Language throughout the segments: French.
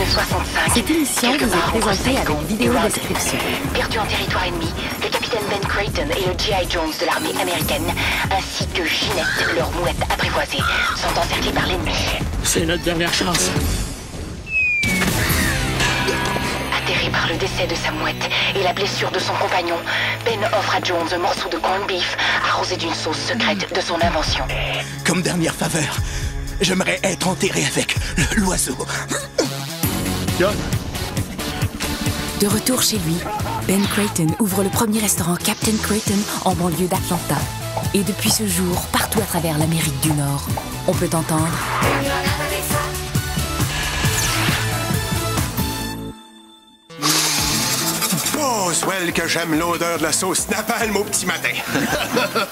65. Cette émission vous est présentée avec vidéo description. Perdu en territoire ennemi, le capitaine Ben Creighton et le G.I. Jones de l'armée américaine, ainsi que Ginette, leur mouette apprivoisée, sont encerclés par l'ennemi. C'est notre dernière chance. Atterré par le décès de sa mouette et la blessure de son compagnon, Ben offre à Jones un morceau de corned beef arrosé d'une sauce secrète de son invention. Comme dernière faveur, j'aimerais être enterré avec l'oiseau. De retour chez lui, Ben Creighton ouvre le premier restaurant Captain Creighton en banlieue d'Atlanta. Et depuis ce jour, partout à travers l'Amérique du Nord, on peut entendre... Oh, swell que j'aime l'odeur de la sauce napalm au petit matin.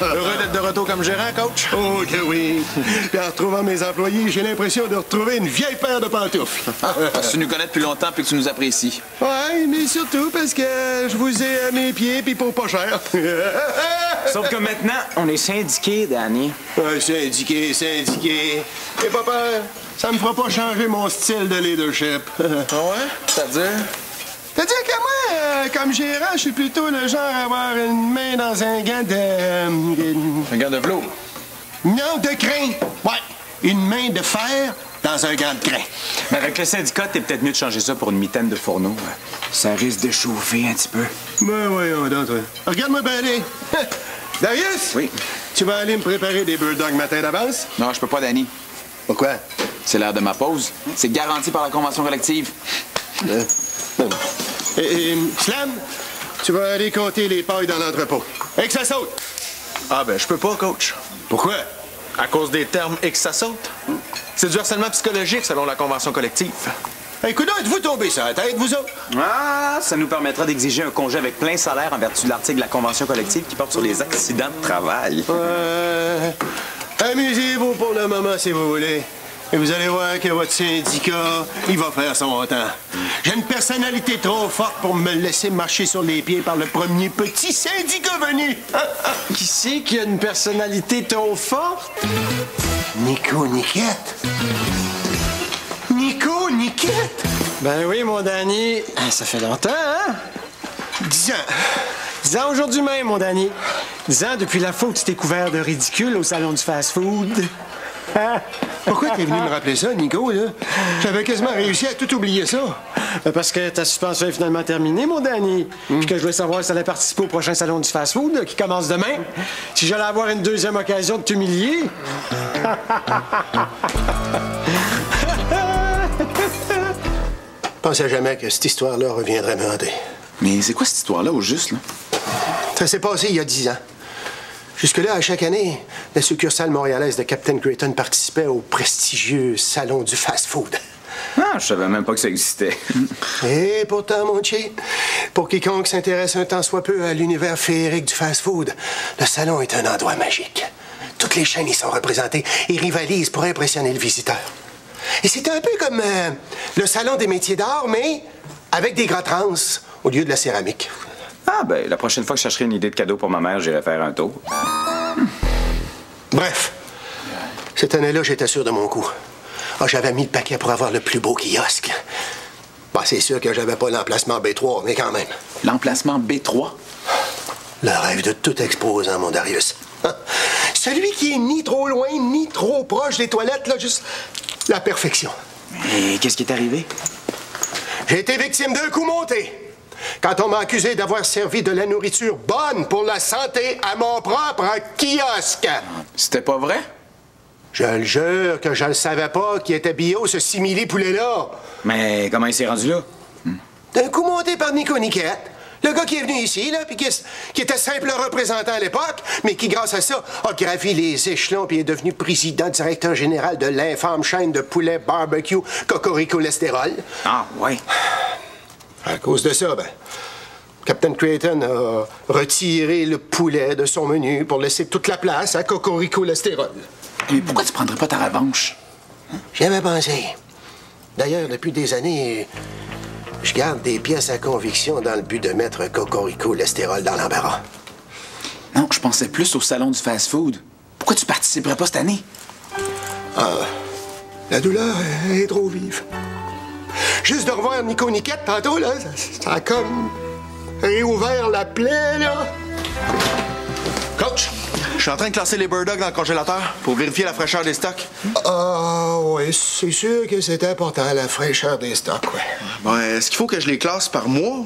Heureux d'être de retour comme gérant, coach? Oh que oui. Puis en retrouvant mes employés, j'ai l'impression de retrouver une vieille paire de pantoufles. Parce que tu nous connais depuis longtemps puis que tu nous apprécies. Ouais, mais surtout parce que je vous ai à mes pieds puis pour pas cher. Sauf que maintenant, on est syndiqué, Danny. Ouais, syndiqué. Et pas peur, ça me fera pas changer mon style de leadership. Ah ouais? C'est-à-dire? C'est-à-dire que moi, comme gérant, je suis plutôt le genre à avoir une main dans un gant de... Un gant de velours. Non, de crin. Ouais, une main de fer dans un gant de crin. Mais avec le syndicat, t'es peut-être mieux de changer ça pour une mitaine de fourneau. Ça risque de chauffer un petit peu. Ben voyons donc, toi. Regarde-moi bien aller. Darius? Oui. Tu vas aller me préparer des bulldogs matin d'avance? Non, je peux pas, Danny. Pourquoi? C'est l'heure de ma pause. C'est garanti par la convention collective. Et Slam, tu vas aller compter les pailles dans l'entrepôt. Et que ça saute. Ah ben, je peux pas, coach. Pourquoi? À cause des termes et que ça saute. C'est du harcèlement psychologique selon la convention collective. Écoute, êtes-vous tombé sur la tête, vous autres? Ah, ça nous permettra d'exiger un congé avec plein salaire en vertu de l'article de la convention collective qui porte sur les accidents de travail. Amusez-vous pour le moment, si vous voulez. Et vous allez voir que votre syndicat, il va faire son temps. J'ai une personnalité trop forte pour me laisser marcher sur les pieds par le premier petit syndicat venu. Qui c'est qui a une personnalité trop forte? Nico Niquette. Nico Niquette? Ben oui, mon Danny. Ça fait longtemps, hein? 10 ans. 10 ans aujourd'hui même, mon Danny. 10 ans depuis la fois où tu t'es couvert de ridicule au salon du fast-food. Pourquoi t'es venu me rappeler ça, Nico, là? J'avais quasiment réussi à tout oublier ça. Parce que ta suspension est finalement terminée, mon Danny. Puis que je voulais savoir si t'allais participer au prochain salon du fast-food là, qui commence demain. Si j'allais avoir une deuxième occasion de t'humilier. Je pensais jamais que cette histoire-là reviendrait me hanter. Mais c'est quoi cette histoire-là, au juste, là? Ça s'est passé il y a 10 ans. Jusque-là, à chaque année, la succursale montréalaise de Captain Creighton participait au prestigieux salon du fast-food. Ah, je savais même pas que ça existait. Et pourtant, mon chien, pour quiconque s'intéresse un tant soit peu à l'univers féerique du fast-food, le salon est un endroit magique. Toutes les chaînes y sont représentées et rivalisent pour impressionner le visiteur. Et c'est un peu comme le salon des métiers d'art, mais avec des gras trans au lieu de la céramique. Ah, ben, la prochaine fois que je chercherai une idée de cadeau pour ma mère, j'irai faire un tour. Bref, cette année-là, j'étais sûr de mon coup. Ah, j'avais mis le paquet pour avoir le plus beau kiosque. Bah, c'est sûr que j'avais pas l'emplacement B3, mais quand même. L'emplacement B3? Le rêve de tout exposant, mon Darius. Hein? Celui qui est ni trop loin, ni trop proche des toilettes, là, juste la perfection. Et qu'est-ce qui est arrivé? J'ai été victime d'un coup monté. Quand on m'a accusé d'avoir servi de la nourriture bonne pour la santé à mon propre kiosque. C'était pas vrai? Je le jure que je ne savais pas qu'il était bio, ce simili-poulet-là. Mais comment il s'est rendu là? D'un coup monté par Nico Niquette. Le gars qui est venu ici, là, puis qui était simple représentant à l'époque, mais qui, grâce à ça, a gravi les échelons puis est devenu président directeur général de l'infâme chaîne de poulet barbecue Cocorico Cholestérol. Ah, ouais. À cause de ça, Captain Creighton a retiré le poulet de son menu pour laisser toute la place à Cocorico Cholestérol. Mais pourquoi tu prendrais pas ta revanche? J'y avais pensé. D'ailleurs, depuis des années, je garde des pièces à conviction dans le but de mettre Cocorico Cholestérol dans l'embarras. Non, je pensais plus au salon du fast-food. Pourquoi tu participerais pas cette année? Ah, la douleur est trop vive. Juste de revoir Nico Niquette tantôt, là, ça a comme réouvert la plaie, là. Coach, je suis en train de classer les Bird Dogs dans le congélateur pour vérifier la fraîcheur des stocks. Ah, oui, c'est sûr que c'est important, la fraîcheur des stocks, ouais. Bon, est-ce qu'il faut que je les classe par mois?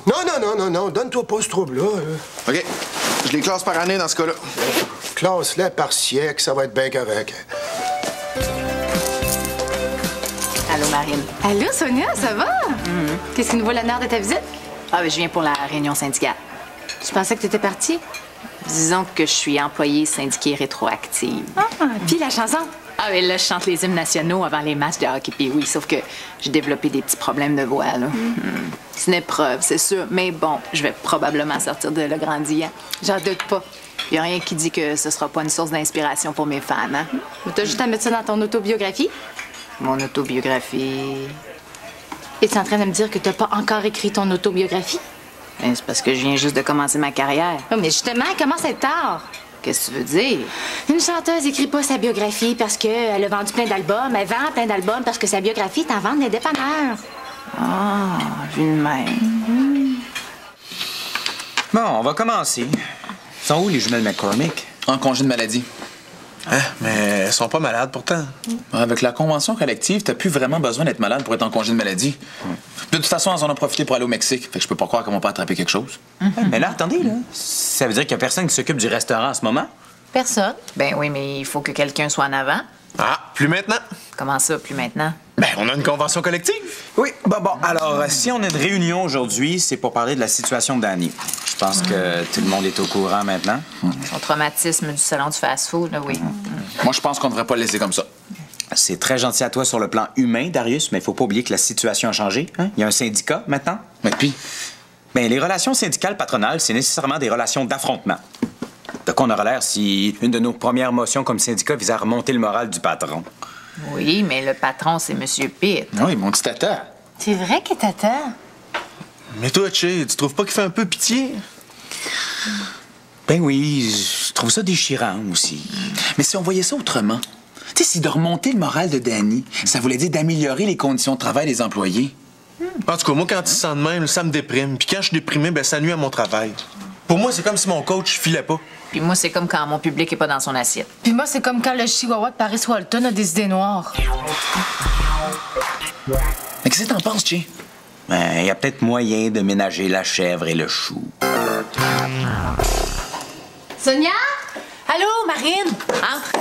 Non, donne-toi pas ce trouble-là. OK. Je les classe par année dans ce cas-là. Classe-les par siècle, ça va être bien correct. Allô, Marine. Allô, Sonia, ça va? Qu'est-ce qui nous vaut l'honneur de ta visite? Ah, ben, je viens pour la réunion syndicale. Je pensais que tu étais partie. Disons que je suis employée syndiquée rétroactive. Ah, puis la chanson? Ah, mais là, je chante les hymnes nationaux avant les matchs de hockey. Puis oui, sauf que j'ai développé des petits problèmes de voix, là. C'est une épreuve, c'est sûr. Mais bon, je vais probablement sortir de là grandillant. J'en doute pas. Il n'y a rien qui dit que ce sera pas une source d'inspiration pour mes fans, hein? T'as juste à mettre ça dans ton autobiographie. Mon autobiographie... Es-tu en train de me dire que t'as pas encore écrit ton autobiographie? Ben, c'est parce que je viens juste de commencer ma carrière. Oh, mais justement, elle commence à être tard. Qu'est-ce que tu veux dire? Une chanteuse écrit pas sa biographie parce qu'elle a vendu plein d'albums. Elle vend plein d'albums parce que sa biographie est en vente des dépanneurs. Ah, vu de même. Bon, on va commencer. Sont où les jumelles McCormick? En congé de maladie. Hein? Mais elles sont pas malades pourtant. Avec la convention collective, t'as plus vraiment besoin d'être malade pour être en congé de maladie. De toute façon, elles en ont profité pour aller au Mexique. Fait que je peux pas croire qu'elles vont pas attraper quelque chose. Mais là, attendez, là. Ça veut dire qu'il y a personne qui s'occupe du restaurant en ce moment? Personne. Ben oui, mais il faut que quelqu'un soit en avant. Ah, plus maintenant? Comment ça, plus maintenant? Ben, on a une convention collective. Oui, bon, alors, si on a une réunion aujourd'hui, c'est pour parler de la situation de Danny. Je pense que tout le monde est au courant maintenant. Son traumatisme du salon du fast-food, là, oui. Moi, je pense qu'on devrait pas le laisser comme ça. C'est très gentil à toi sur le plan humain, Darius, mais il faut pas oublier que la situation a changé. Hein? Il y a un syndicat maintenant. Mais puis? Bien, les relations syndicales patronales, c'est nécessairement des relations d'affrontement. De quoi on aurait l'air si une de nos premières motions comme syndicat visait à remonter le moral du patron? Oui, mais le patron, c'est M. Pitt. Oui, mon petit tata. C'est vrai que t'attends. Mais toi, Che, tu trouves pas qu'il fait un peu pitié? Ben oui, je trouve ça déchirant aussi. Mais si on voyait ça autrement, tu sais, si de remonter le moral de Danny, ça voulait dire d'améliorer les conditions de travail des employés. En tout cas, moi, quand il se sent de même, ça me déprime. Puis quand je suis déprimé, ben ça nuit à mon travail. Pour moi, c'est comme si mon coach filait pas. Puis moi, c'est comme quand mon public est pas dans son assiette. Puis moi, c'est comme quand le chihuahua de Paris Walton a des idées noires. Mais qu'est-ce que t'en penses, Che? Ben, il y a peut-être moyen de ménager la chèvre et le chou. Sonia? Allô, Marine? Entre.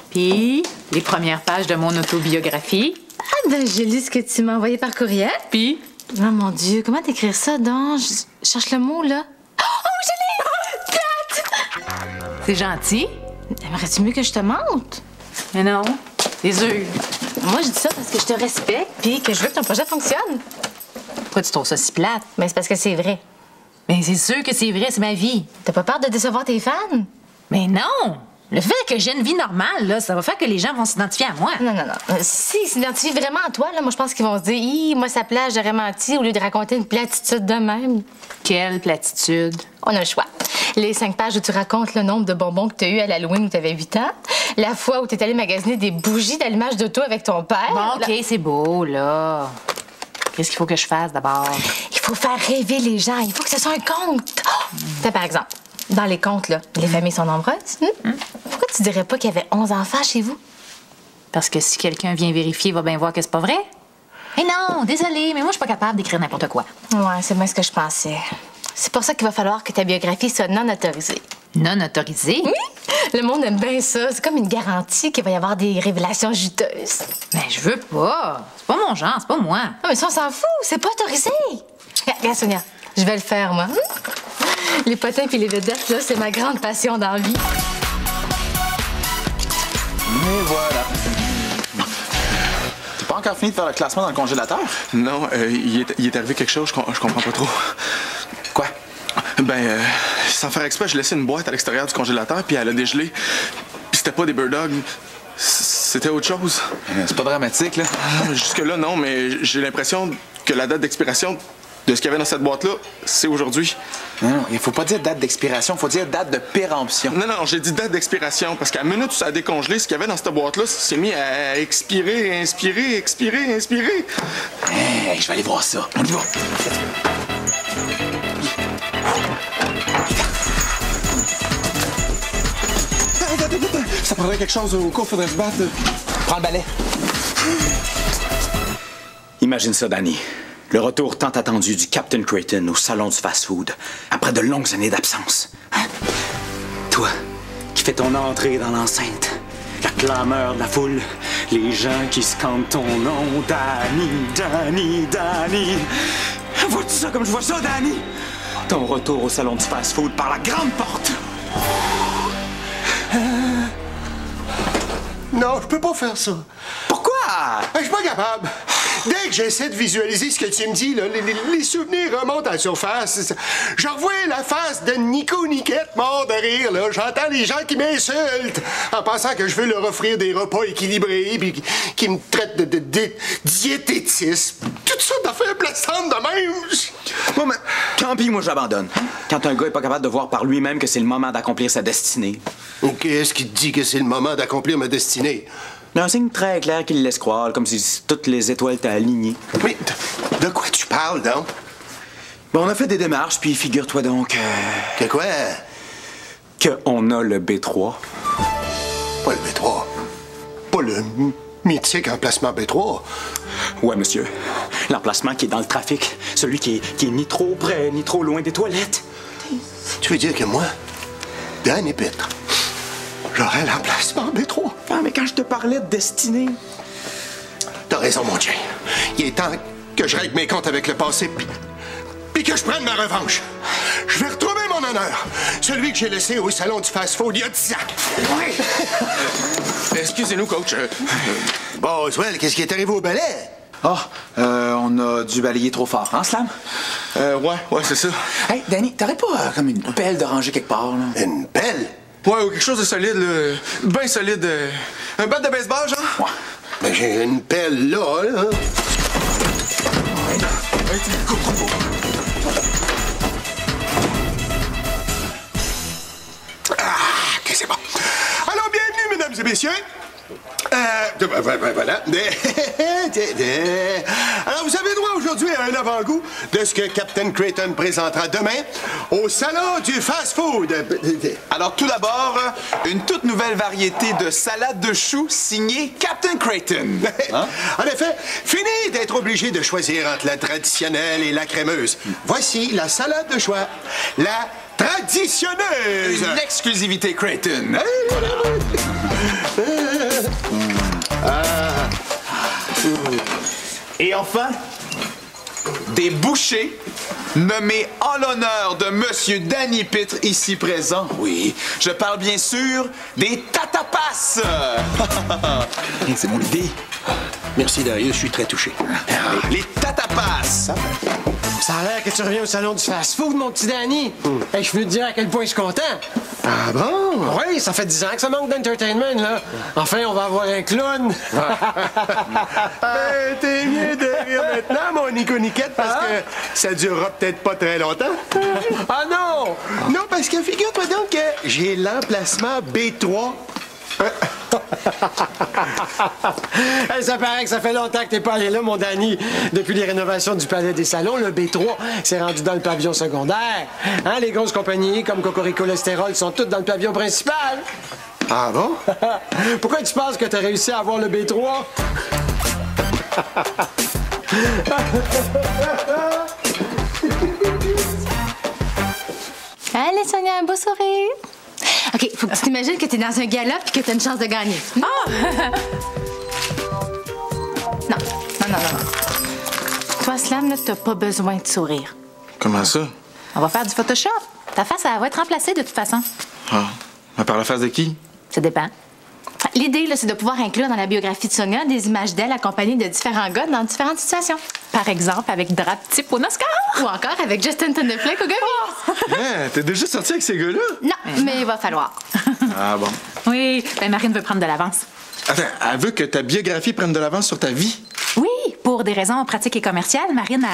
Puis, les premières pages de mon autobiographie. Ah, ben, j'ai lu ce que tu m'as envoyé par courriel. Puis? Oh mon Dieu, comment t'écrire ça, donc? Je cherche le mot, là. Oh, je l'ai! Plate! C'est gentil. Aimerais-tu mieux que je te montre? Mais non, c'est sûr. Moi, je dis ça parce que je te respecte puis que je veux que ton projet fonctionne. Pourquoi tu trouves ça si plate? Mais c'est parce que c'est vrai. Mais c'est sûr que c'est vrai, c'est ma vie. T'as pas peur de décevoir tes fans? Mais non! Le fait que j'ai une vie normale, là, ça va faire que les gens vont s'identifier à moi. Non. S'ils s'identifient vraiment à toi, là, moi, je pense qu'ils vont se dire « Hi, moi, sa plage, j'aurais menti » au lieu de raconter une platitude de même. Quelle platitude? On a le choix. Les 5 pages où tu racontes le nombre de bonbons que t'as eu à l'Halloween où t'avais 8 ans. La fois où t'es allé magasiner des bougies d'allumage d'auto avec ton père. Bon, OK, c'est beau, là. Qu'est-ce qu'il faut que je fasse d'abord? Il faut faire rêver les gens. Il faut que ce soit un conte. Oh! Par exemple, dans les contes, là, les familles sont nombreuses. Pourquoi tu dirais pas qu'il y avait 11 enfants chez vous? Parce que si quelqu'un vient vérifier, il va bien voir que c'est pas vrai. Eh non, désolée, mais moi, je suis pas capable d'écrire n'importe quoi. Ouais, c'est bien ce que je pensais. C'est pour ça qu'il va falloir que ta biographie soit non autorisée. Non autorisée? Oui! Le monde aime bien ça. C'est comme une garantie qu'il va y avoir des révélations juteuses. Mais je veux pas. C'est pas mon genre, c'est pas moi. Ah, mais ça, on s'en fout. C'est pas autorisé. Regarde, Sonia, je vais le faire, moi. Les potins puis les vedettes, là, c'est ma grande passion dans la vie. Et voilà. T'as pas encore fini de faire le classement dans le congélateur? Non, il est arrivé quelque chose, je comprends pas trop. Quoi? Ben, sans faire exprès, je laissais une boîte à l'extérieur du congélateur, puis elle a dégelé. Puis c'était pas des Bird Dogs, c'était autre chose. C'est pas dramatique, là. Jusque-là, non, mais j'ai l'impression que la date d'expiration de ce qu'il y avait dans cette boîte-là, c'est aujourd'hui. Non, il faut pas dire date d'expiration, il faut dire date de péremption. Non, j'ai dit date d'expiration, parce qu'à la minute où ça a décongelé, ce qu'il y avait dans cette boîte-là s'est mis à expirer. Hey, je vais aller voir ça. On y va. Ça prendrait quelque chose au cours, faudrait se battre. Prends le balai. Imagine ça, Danny. Le retour tant attendu du Captain Creighton au salon du fast-food, après de longues années d'absence. Hein? Toi, qui fais ton entrée dans l'enceinte, la clameur de la foule, les gens qui scandent ton nom, Danny, Danny, Danny. Vois-tu ça comme je vois ça, Danny? Ton retour au salon du fast-food par la grande porte. Non, je peux pas faire ça. Pourquoi? Je suis pas capable. Dès que j'essaie de visualiser ce que tu me dis, là, les souvenirs remontent à la surface. Je revois la face de Nico Niquette mort de rire. Là. J'entends les gens qui m'insultent en pensant que je veux leur offrir des repas équilibrés puis qui me traitent de diététisme. Toutes sortes d'affaires blessantes de même. Bon, mais tant pis, moi j'abandonne. Quand un gars est pas capable de voir par lui-même que c'est le moment d'accomplir sa destinée. Qu'est-ce qui te dit que c'est le moment d'accomplir ma destinée? Un signe très clair qui le laisse croire, comme si toutes les étoiles étaient alignées. Mais de quoi tu parles, donc? Bon, on a fait des démarches, puis figure-toi donc... Que quoi? Qu'on a le B3. Pas le B3. Pas le mythique emplacement B3. Ouais, monsieur. L'emplacement qui est dans le trafic. Celui qui est ni trop près, ni trop loin des toilettes. Tu veux dire que moi, Danny Pitre, j'aurais l'emplacement B3? Ah, mais quand je te parlais de destinée... T'as raison, mon Dieu. Il est temps que je règle mes comptes avec le passé, puis que je prenne ma revanche. Je vais retrouver mon honneur. Celui que j'ai laissé au salon du fast-food il y a 10 ans. Oui. Excusez-nous, coach. Bon, Oswald, qu'est-ce qui est arrivé au balai? On a dû balayer trop fort, hein, Slam? Ouais, c'est ça. Hey, Danny, t'aurais pas comme une pelle de rangée quelque part, là? Une pelle? Ouais, ou quelque chose de solide, là. Ben solide. Un bat de baseball, genre? Ouais. Ben, j'ai une pelle là, là. OK, c'est bon. Alors, bienvenue, mesdames et messieurs. Voilà. Alors, vous avez droit aujourd'hui à un avant-goût de ce que Captain Creighton présentera demain au salon du fast-food. Alors, tout d'abord, une toute nouvelle variété de salade de choux signée Captain Creighton. Hein? En effet, fini d'être obligé de choisir entre la traditionnelle et la crémeuse. Voici la salade de choix. La traditionneuse. Une exclusivité Creighton. Et enfin, des bouchées nommées en l'honneur de Monsieur Danny Pitre, ici présent. Oui, je parle bien sûr des tatapas. C'est mon idée. Merci, Darius, je suis très touché. Les tatapas. Ça a l'air que tu reviens au salon du fast-food, mon petit Danny. Hey, je veux te dire à quel point je suis content. Ah bon? Oui, ça fait 10 ans que ça manque d'entertainment, là. Enfin, on va avoir un clown. Ben, t'es mieux de rire maintenant, mon Nico Niquette, parce que ça durera peut-être pas très longtemps. Ah non! Non, parce que figure-toi donc que j'ai l'emplacement B3. Hey, ça paraît que ça fait longtemps que t'es pas allé là, mon Danny. Depuis les rénovations du Palais des Salons, le B3 s'est rendu dans le pavillon secondaire. Hein, les grosses compagnies comme Cocorico Cholestérol sont toutes dans le pavillon principal. Ah bon? Pourquoi tu penses que t'as réussi à avoir le B3? Allez, Sonia, un beau sourire. OK, faut que tu t'imagines que t'es dans un gala puis que t'as une chance de gagner. Ah! Non. Toi, Slam, là, t'as pas besoin de sourire. Comment ça? On va faire du Photoshop. Ta face, elle va être remplacée de toute façon. Ah, mais par la face de qui? Ça dépend. L'idée, là, c'est de pouvoir inclure dans la biographie de Sonia des images d'elle accompagnées de différents gars dans différentes situations. Par exemple, avec Drap Type au Oscar. Ou encore avec Justin Timberlake au Gummy. Hein, t'es déjà sorti avec ces gars-là? Non, mais il va falloir. Ah bon. Oui, ben Marine veut prendre de l'avance. Attends, elle veut que ta biographie prenne de l'avance sur ta vie? Oui, pour des raisons pratiques et commerciales, Marine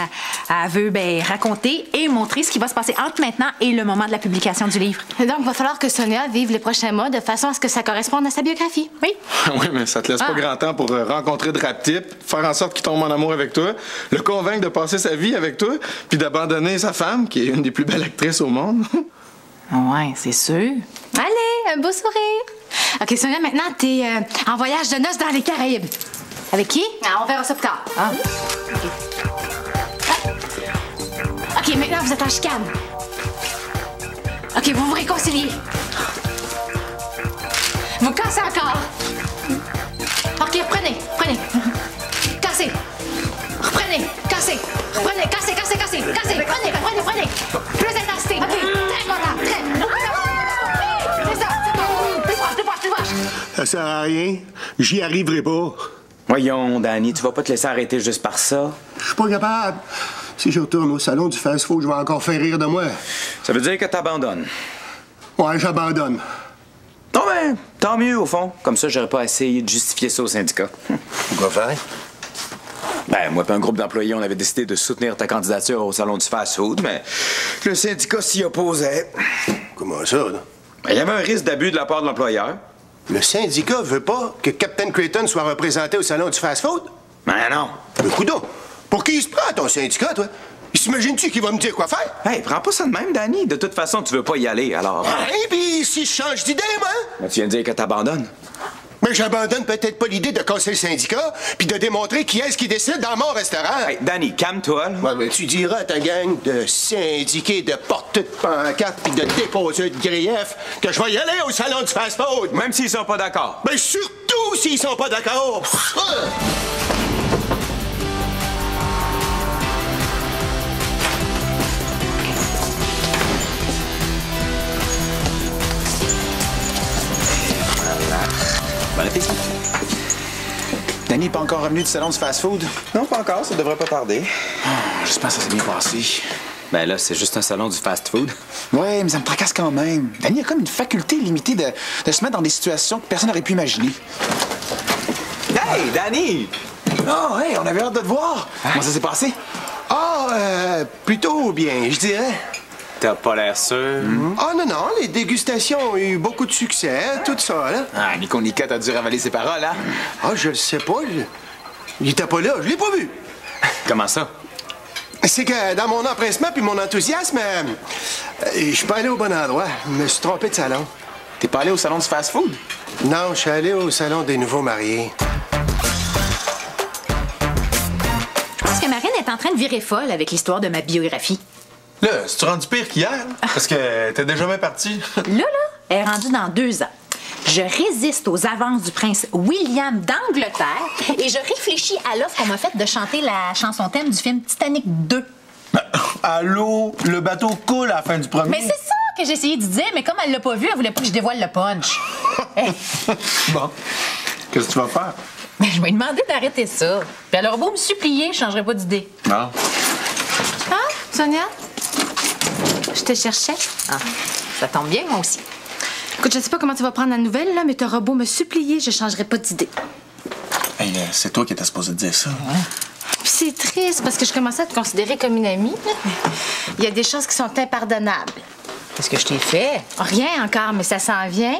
elle veut raconter et montrer ce qui va se passer entre maintenant et le moment de la publication du livre. Et donc, il va falloir que Sonia vive les prochains mois de façon à ce que ça corresponde à sa biographie. Oui. Oui, mais ça te laisse pas grand temps pour rencontrer Drap-Type, faire en sorte qu'il tombe en amour avec toi, le convaincre de passer sa vie avec toi, puis d'abandonner sa femme, qui est une des plus belles actrices au monde. Ouais, c'est sûr. Allez, un beau sourire. OK, Sonia, maintenant, t'es en voyage de noces dans les Caraïbes. Avec qui? Ah, on verra ça plus tard. Ah. OK, maintenant, vous êtes en chicane. OK, vous vous réconciliez. Vous cassez encore. OK, prenez. Cassez. Reprenez. Cassez. Reprenez. Cassez. Prenez. Plus d'intensité. OK, très content. C'est ça, c'est bon. Plus proche. Ça sert à rien. J'y arriverai pas. Voyons, Danny, tu vas pas te laisser arrêter juste par ça? Je suis pas capable. Si je retourne au salon du fast-food, je vais encore faire rire de moi. Ça veut dire que t'abandonnes? Ouais, j'abandonne. Non, ben, tant mieux, au fond. Comme ça, j'aurais pas essayé de justifier ça au syndicat. Quoi faire? Ben, moi et un groupe d'employés, on avait décidé de soutenir ta candidature au salon du fast-food, mais le syndicat s'y opposait. Comment ça, là? Ben, il y avait un risque d'abus de la part de l'employeur. Le syndicat veut pas que Captain Creighton soit représenté au salon du fast-food? Ben non. Mais coudonc, pour qui il se prend, ton syndicat, toi? Il s'imagine-tu qu'il va me dire quoi faire? Hey, prends pas ça de même, Danny. De toute façon, tu veux pas y aller, alors... Hey, puis si je change d'idée, moi? Ben, tu viens de dire que t'abandonnes. Mais j'abandonne peut-être pas l'idée de casser le syndicat puis de démontrer qui est-ce qui décide dans mon restaurant. Hey, Danny, calme-toi, là. Ouais, mais tu diras à ta gang de syndiquer, de porter de pancarte puis de déposer de griefs que je vais y aller au salon du fast-food. Même s'ils sont pas d'accord. Mais surtout s'ils sont pas d'accord. Bon appétit. Danny n'est pas encore revenu du salon du fast-food? Non, pas encore. Ça devrait pas tarder. J'espère que ça s'est bien passé. Ben là, c'est juste un salon du fast-food. Ouais, mais ça me tracasse quand même. Danny a comme une faculté limitée de se mettre dans des situations que personne n'aurait pu imaginer. Hey, Danny! Oh, hey, on avait hâte de te voir. Comment ça s'est passé? Plutôt bien, je dirais. T'as pas l'air sûr. Ah non, les dégustations ont eu beaucoup de succès, tout ça, là. Ah, Nico Niquette a dû ravaler ses paroles, hein? Ah, je le sais pas. Il était pas là, je l'ai pas vu. Comment ça? C'est que dans mon empressement puis mon enthousiasme, je suis pas allé au bon endroit. Je me suis trompé de salon. T'es pas allé au salon du fast-food? Non, je suis allé au salon des nouveaux mariés. Je pense que Marine est en train de virer folle avec l'histoire de ma biographie. Là, c'est-tu rendu pire qu'hier? Parce que t'es déjà bien parti. Là, elle est rendue dans 2 ans. Je résiste aux avances du prince William d'Angleterre et je réfléchis à l'offre qu'on m'a faite de chanter la chanson thème du film Titanic 2. Allô? Le bateau coule à la fin du premier. Mais c'est ça que j'ai essayé de dire, mais comme elle l'a pas vu, elle voulait pas que je dévoile le punch. Bon. Qu'est-ce que tu vas faire? Ben, je vais lui demander d'arrêter ça. Puis elle aura beau me supplier, je changerai pas d'idée. Non. Ah, Sonia? Je te cherchais. Ah, ça tombe bien, moi aussi. Écoute, je sais pas comment tu vas prendre la nouvelle, là, mais t'auras beau me supplier, je changerai pas d'idée. Hey, c'est toi qui étais supposé te dire ça. Puis c'est triste, parce que je commençais à te considérer comme une amie. Il y a des choses qui sont impardonnables. Qu'est-ce que je t'ai fait? Rien encore, mais ça s'en vient.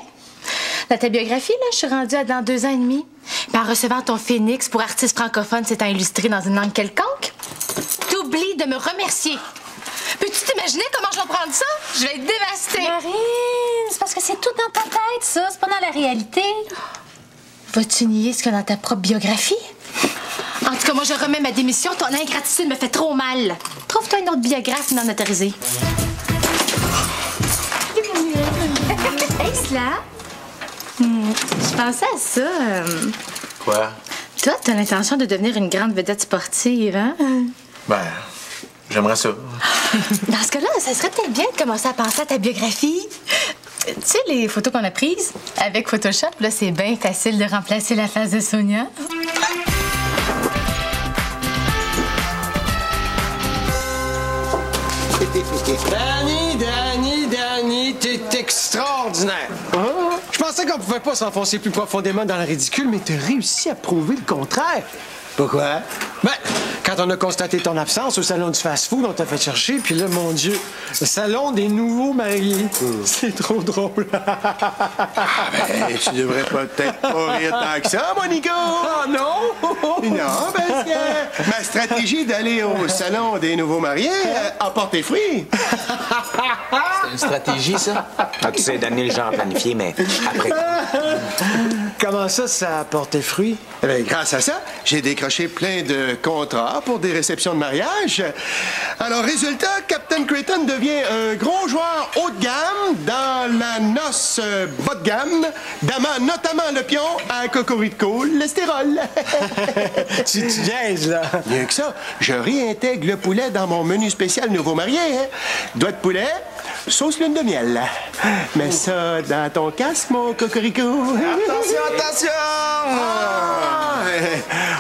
Dans ta biographie, là, je suis rendue à dans 2 ans et demi. Puis en recevant ton phénix pour artiste francophone s'étant illustré dans une langue quelconque, t'oublies de me remercier. Peux-tu t'imaginer comment je vais prendre ça? Je vais être dévastée. Marine, c'est parce que c'est tout dans ta tête, ça. C'est pas dans la réalité. Vas-tu nier ce qu'il y a dans ta propre biographie? En tout cas, moi, je remets ma démission. Ton ingratitude me fait trop mal. Trouve-toi une autre biographe non autorisée. Hey, Sla. Je pensais à ça. Quoi? Toi, t'as l'intention de devenir une grande vedette sportive, hein? Ben, j'aimerais ça. Dans ce cas-là, ça serait peut-être bien de commencer à penser à ta biographie. Tu sais, les photos qu'on a prises avec Photoshop, là, c'est bien facile de remplacer la face de Sonia. Danny, t'es extraordinaire. Je pensais qu'on pouvait pas s'enfoncer plus profondément dans le ridicule, mais t'as réussi à prouver le contraire. Pourquoi? Ben, quand on a constaté ton absence au salon du fast-food, on t'a fait chercher, puis là, mon Dieu, le salon des nouveaux mariés. C'est trop drôle. Tu devrais peut-être pas rire tant que ça, mon Nico! Oh non! Non, parce que ma stratégie d'aller au salon des nouveaux mariés a porté fruit. C'est une stratégie, ça? Ah, tu sais, Danny, le genre planifié, mais après. Comment ça a porté fruit? Eh bien, grâce à ça, j'ai décroché plein de contrats pour des réceptions de mariage. Alors, résultat, Captain Creighton devient un gros joueur haut de gamme dans la noce bas de gamme, damant notamment le pion à Cocorico, l'estérol. Tu niaises, là. Mieux que ça, je réintègre le poulet dans mon menu spécial nouveau marié. Hein? Doigt de poulet, sauce lune de miel. Mets ça dans ton casque, mon Cocorico. Attention, attention!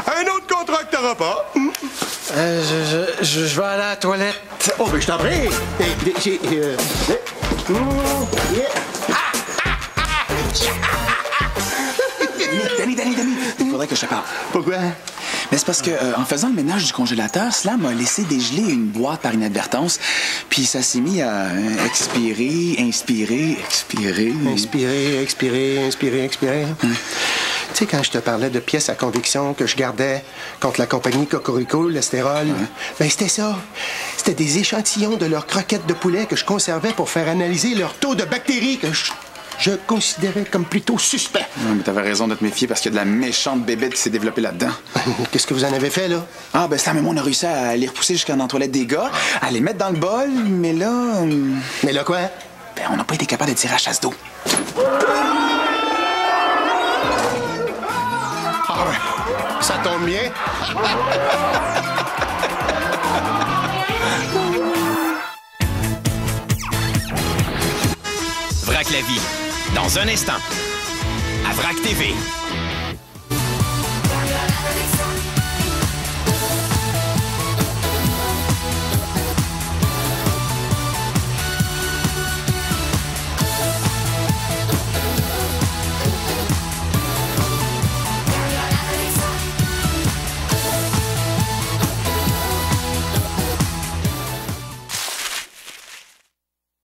Un autre contrat que t'auras pas. Je vais aller à la toilette. Oh, ben je t'en prie. Danny, il faudrait que je te parle. Pourquoi? Mais c'est parce que, en faisant le ménage du congélateur, cela m'a laissé dégeler une boîte par inadvertance. Puis ça s'est mis à expirer. Inspirer. Tu sais, quand je te parlais de pièces à conviction que je gardais contre la compagnie Cocorico, l'estérol, ben c'était ça. C'était des échantillons de leurs croquettes de poulet que je conservais pour faire analyser leur taux de bactéries que je considérais comme plutôt suspect. Non, mais t'avais raison de te méfier parce qu'il y a de la méchante bébête qui s'est développée là-dedans. Qu'est-ce que vous en avez fait, là? Ah, ben Sam et moi, on a réussi à les repousser jusqu'à dans la toilette des gars, à les mettre dans le bol, mais là... Mais là, quoi? Ben, on n'a pas été capable de tirer à chasse d'eau. Ah ouais, ça tombe bien. Vrac la vie, dans un instant, à Vrac TV.